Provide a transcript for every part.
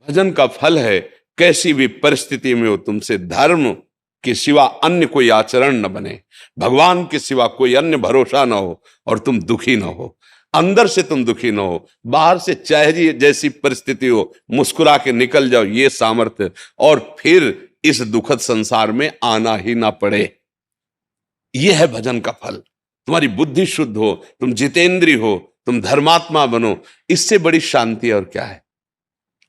भजन का फल है कैसी भी परिस्थिति में हो तुमसे धर्म के सिवा अन्य कोई आचरण न बने, भगवान के सिवा कोई अन्य भरोसा ना हो, और तुम दुखी ना हो, अंदर से तुम दुखी ना हो, बाहर से चाहे जैसी परिस्थिति हो मुस्कुरा के निकल जाओ, ये सामर्थ्य, और फिर इस दुखद संसार में आना ही ना पड़े। यह है भजन का फल। तुम्हारी बुद्धि शुद्ध हो, तुम जितेंद्रिय हो, तुम धर्मात्मा बनो, इससे बड़ी शांति और क्या है।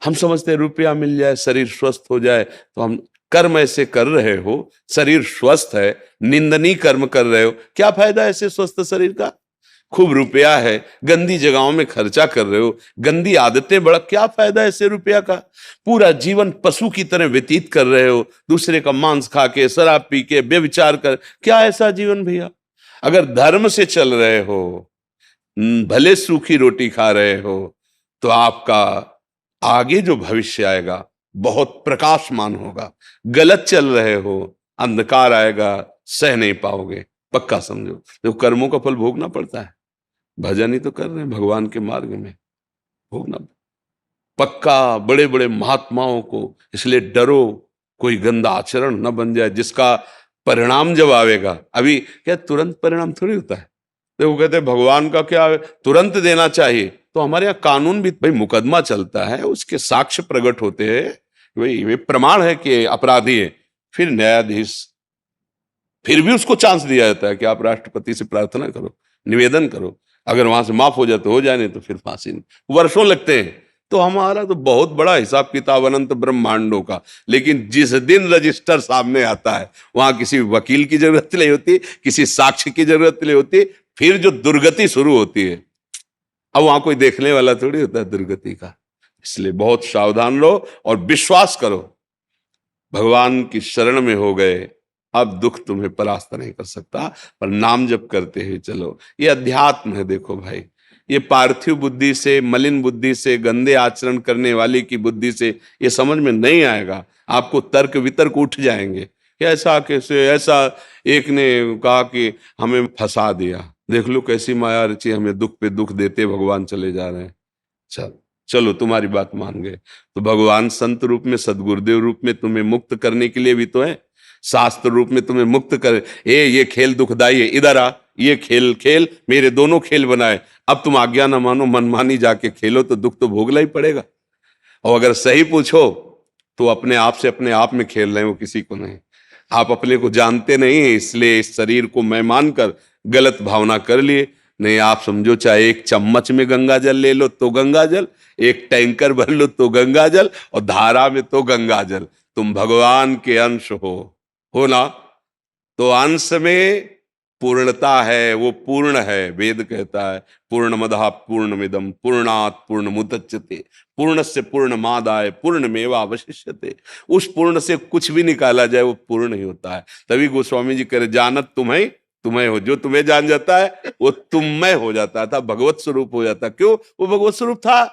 हम समझते हैं रुपया मिल जाए, शरीर स्वस्थ हो जाए, तो हम कर्म ऐसे कर रहे हो, शरीर स्वस्थ है, निंदनीय कर्म कर रहे हो, क्या फायदा ऐसे स्वस्थ शरीर का। खूब रुपया है, गंदी जगहों में खर्चा कर रहे हो, गंदी आदतें बड़ा, क्या फायदा ऐसे रुपया का। पूरा जीवन पशु की तरह व्यतीत कर रहे हो, दूसरे का मांस खा के, शराब पी के, व्यभिचार कर, क्या ऐसा जीवन भैया। अगर धर्म से चल रहे हो, भले सूखी रोटी खा रहे हो, तो आपका आगे जो भविष्य आएगा बहुत प्रकाशमान होगा। गलत चल रहे हो, अंधकार आएगा, सह नहीं पाओगे, पक्का समझो। तो कर्मों का फल भोगना पड़ता है, भजन ही तो कर रहे हैं भगवान के मार्ग में, भोगना पक्का। बड़े बड़े महात्माओं को इसलिए डरो, कोई गंदा आचरण न बन जाए जिसका परिणाम जब आवेगा, अभी क्या तुरंत परिणाम थोड़ी होता है। देखो कहते हैं भगवान का क्या तुरंत देना चाहिए, तो हमारे यहाँ कानून भी भाई, मुकदमा चलता है, उसके साक्ष्य प्रकट होते हैं, भाई वे प्रमाण है कि अपराधी है, फिर न्यायाधीश, फिर भी उसको चांस दिया जाता है कि आप राष्ट्रपति से प्रार्थना करो, निवेदन करो, अगर वहां से माफ हो जाए तो हो जाए, नहीं तो फिर फांसी। वर्षों लगते हैं। तो हमारा तो बहुत बड़ा हिसाब किताब अनंत ब्रह्मांडों का, लेकिन जिस दिन रजिस्टर सामने आता है वहां किसी वकील की जरूरत नहीं होती, किसी साक्ष्य की जरूरत नहीं होती, फिर जो दुर्गति शुरू होती है, अब वहां कोई देखने वाला थोड़ी होता है दुर्गति का। इसलिए बहुत सावधान रहो और विश्वास करो, भगवान की शरण में हो गए, अब दुख तुम्हें परास्त नहीं कर सकता, पर नाम जप करते हुए चलो। ये अध्यात्म है। देखो भाई, ये पार्थिव बुद्धि से, मलिन बुद्धि से, गंदे आचरण करने वाली की बुद्धि से ये समझ में नहीं आएगा। आपको तर्क वितर्क उठ जाएंगे कि ऐसा कैसे, ऐसा एक ने कहा कि हमें फंसा दिया, देख लो कैसी माया रची, हमें दुख पे दुख देते भगवान चले जा रहे हैं। चल चलो तुम्हारी बात मान गए, तो भगवान संत रूप में, सदगुरुदेव रूप में तुम्हें मुक्त करने के लिए भी तो है, शास्त्र रूप में तुम्हें मुक्त कर, ये खेल दुखदाई है, इधर आ, ये खेल खेल, मेरे दोनों खेल बनाए, अब तुम आज्ञा ना मानो, मनमानी जाके खेलो, तो दुख तो भोगना ही पड़ेगा। और अगर सही पूछो तो अपने आप से अपने आप में खेल रहे हो, किसी को नहीं। आप अपने को जानते नहीं है, इसलिए इस शरीर को मैं मानकर गलत भावना कर लिए। नहीं, आप समझो, चाहे एक चम्मच में गंगा जल ले लो तो गंगा जल, एक टैंकर भर लो तो गंगा जल, और धारा में तो गंगा जल। तुम भगवान के अंश हो ना, तो अंश में पूर्णता है, वो पूर्ण है। वेद कहता है पूर्णमदः पूर्णमिदं पूर्णात् पूर्णमुदच्यते पूर्णस्य पूर्णमादाय पूर्णमेवावशिष्यते। उस पूर्ण से कुछ भी निकाला जाए वो पूर्ण ही होता है। तभी गोस्वामी जी कह रहे, जानत तुम्हें तुम्हें हो, जो तुम्हें जान जाता है वो तुम में हो जाता था, भगवत स्वरूप हो जाता। क्यों? वो भगवत स्वरूप था,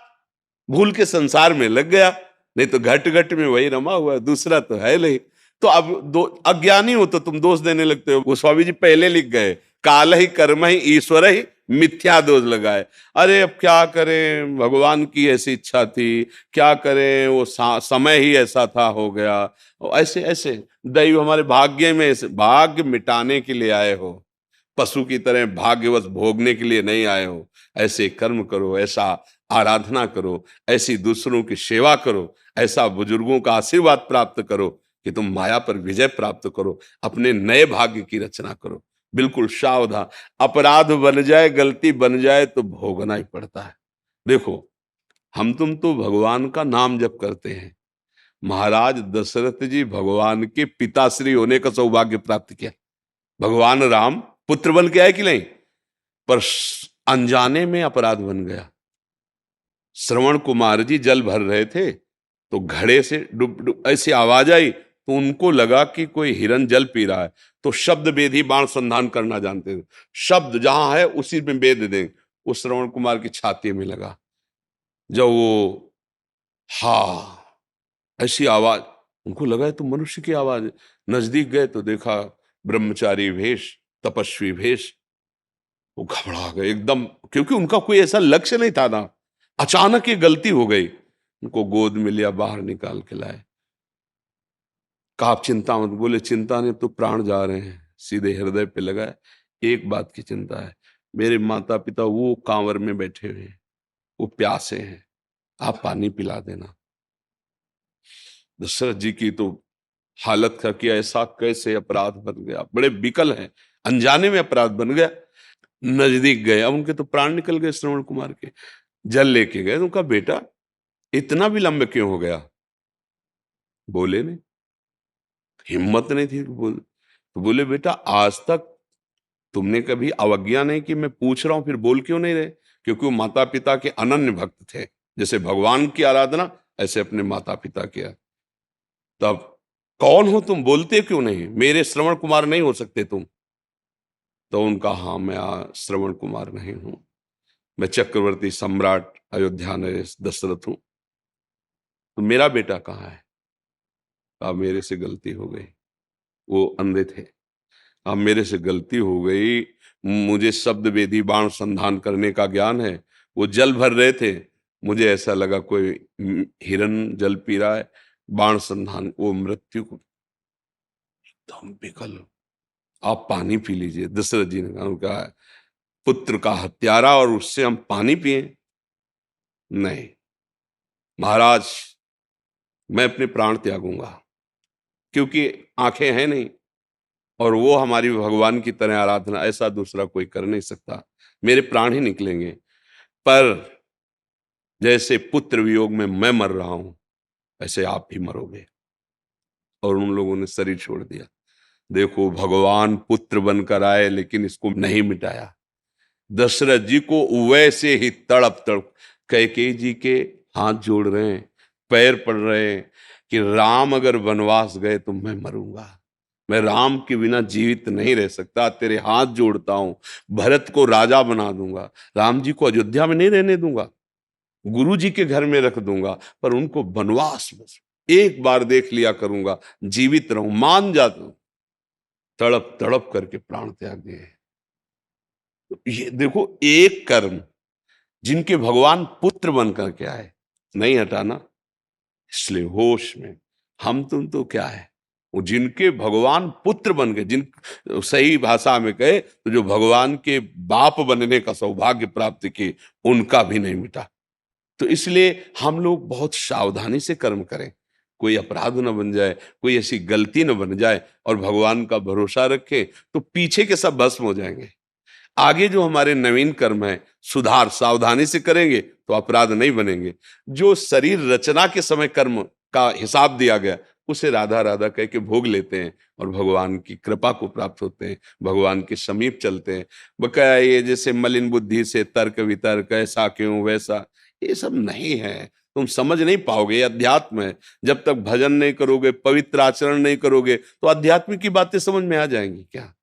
भूल के संसार में लग गया, नहीं तो घट घट में वही रमा हुआ, दूसरा तो है नहीं। तो अब दो अज्ञानी हो तो तुम दोष देने लगते हो। गोस्वामी जी पहले लिख गए, काल ही कर्म ही ईश्वर ही मिथ्या दोष लगाए। अरे अब क्या करें, भगवान की ऐसी इच्छा थी, क्या करें, वो समय ही ऐसा था, हो गया। और ऐसे ऐसे दैव हमारे भाग्य में, ऐसे भाग्य मिटाने के लिए आए हो, पशु की तरह भाग्यवश भोगने के लिए नहीं आए हो। ऐसे कर्म करो, ऐसा आराधना करो, ऐसी दूसरों की सेवा करो, ऐसा बुजुर्गों का आशीर्वाद प्राप्त करो कि तुम माया पर विजय प्राप्त करो, अपने नए भाग्य की रचना करो। बिल्कुल सावधान, अपराध बन जाए, गलती बन जाए तो भोगना ही पड़ता है। देखो, हम तुम तो भगवान का नाम जप करते हैं। महाराज दशरथ जी भगवान के पिताश्री होने का सौभाग्य प्राप्त किया। भगवान राम पुत्र बन के आए कि नहीं, पर अनजाने में अपराध बन गया। श्रवण कुमार जी जल भर रहे थे, तो घड़े से डुब डुब ऐसी आवाज आई, तो उनको लगा कि कोई हिरन जल पी रहा है। तो शब्द वेदी बाण संधान करना जानते थे, शब्द जहां है उसी में वेद दें। उस श्रवण कुमार की छाती में लगा। जब वो हा ऐसी आवाज, उनको लगा तो मनुष्य की आवाज है। नजदीक गए तो देखा ब्रह्मचारी भेष, तपस्वी भेष। वो घबरा गए एकदम, क्योंकि उनका कोई ऐसा लक्ष्य नहीं था ना। अचानक ये गलती हो गई। उनको गोद में लिया, बाहर निकाल के लाए। कहा आप चिंता मत। बोले चिंता नहीं, तो प्राण जा रहे हैं। सीधे हृदय पे लगाए, एक बात की चिंता है, मेरे माता पिता वो कांवर में बैठे हुए हैं, वो प्यासे हैं, आप पानी पिला देना। दशरथ जी की तो हालत था कि ऐसा कैसे अपराध बन गया, बड़े विकल हैं, अनजाने में अपराध बन गया। नजदीक गए, अब उनके तो प्राण निकल गए श्रवण कुमार के। जल लेके गए, तो उनका बेटा इतना विलंब क्यों हो गया? बोले नहीं, हिम्मत नहीं थी बोल। तो बोले बेटा आज तक तुमने कभी अवज्ञा नहीं की, मैं पूछ रहा हूं फिर बोल क्यों नहीं रहे? क्योंकि वो माता पिता के अनन्य भक्त थे, जैसे भगवान की आराधना ऐसे अपने माता पिता की। तब कौन हो तुम, बोलते क्यों नहीं? मेरे श्रवण कुमार नहीं हो सकते तुम? तो उनका हाँ, मैं श्रवण कुमार नहीं हूं, मैं चक्रवर्ती सम्राट अयोध्या नरेश दशरथ हूं। तो मेरा बेटा कहाँ है? अब मेरे से गलती हो गई। वो अंधे थे, अब मेरे से गलती हो गई। मुझे शब्द वेदी बाण संधान करने का ज्ञान है। वो जल भर रहे थे, मुझे ऐसा लगा कोई हिरन जल पी रहा है, बाण संधान, वो मृत्यु को एकदम विकल। आप पानी पी लीजिए। दशरथ जी ने कहा पुत्र का हत्यारा और उससे हम पानी पिए? नहीं महाराज, मैं अपने प्राण त्यागूंगा, क्योंकि आंखें हैं नहीं, और वो हमारी भगवान की तरह आराधना ऐसा दूसरा कोई कर नहीं सकता, मेरे प्राण ही निकलेंगे। पर जैसे पुत्र वियोग में मैं मर रहा हूं, ऐसे आप भी मरोगे। और उन लोगों ने शरीर छोड़ दिया। देखो भगवान पुत्र बनकर आए, लेकिन इसको नहीं मिटाया। दशरथ जी को वैसे ही तड़प तड़प कैकेयी जी के हाथ जोड़ रहे हैं, पैर पड़ रहे हैं कि राम अगर वनवास गए तो मैं मरूंगा, मैं राम के बिना जीवित नहीं रह सकता, तेरे हाथ जोड़ता हूं, भरत को राजा बना दूंगा, राम जी को अयोध्या में नहीं रहने दूंगा, गुरु जी के घर में रख दूंगा, पर उनको वनवास बस एक बार देख लिया करूंगा, जीवित रहूं, मान जाता हूं। तड़प तड़प करके प्राण त्याग दिए। तो ये देखो एक कर्म, जिनके भगवान पुत्र बनकर के आए, नहीं हटाना। इसलिए होश में, हम तुम तो क्या है, वो जिनके भगवान पुत्र बन गए, जिन सही भाषा में कहे तो जो भगवान के बाप बनने का सौभाग्य प्राप्त किए, उनका भी नहीं मिटा। तो इसलिए हम लोग बहुत सावधानी से कर्म करें, कोई अपराध न बन जाए, कोई ऐसी गलती न बन जाए, और भगवान का भरोसा रखें, तो पीछे के सब भस्म हो जाएंगे। आगे जो हमारे नवीन कर्म है, सुधार सावधानी से करेंगे तो अपराध नहीं बनेंगे। जो शरीर रचना के समय कर्म का हिसाब दिया गया, उसे राधा राधा कह के भोग लेते हैं और भगवान की कृपा को प्राप्त होते हैं, भगवान के समीप चलते हैं। बकाया ये जैसे मलिन बुद्धि से तर्क वितर्क, ऐसा क्यों वैसा, ये सब नहीं है, तुम समझ नहीं पाओगे। ये अध्यात्म है। जब तक भजन नहीं करोगे, पवित्र आचरण नहीं करोगे, तो आध्यात्मिक की बातें समझ में आ जाएंगी क्या?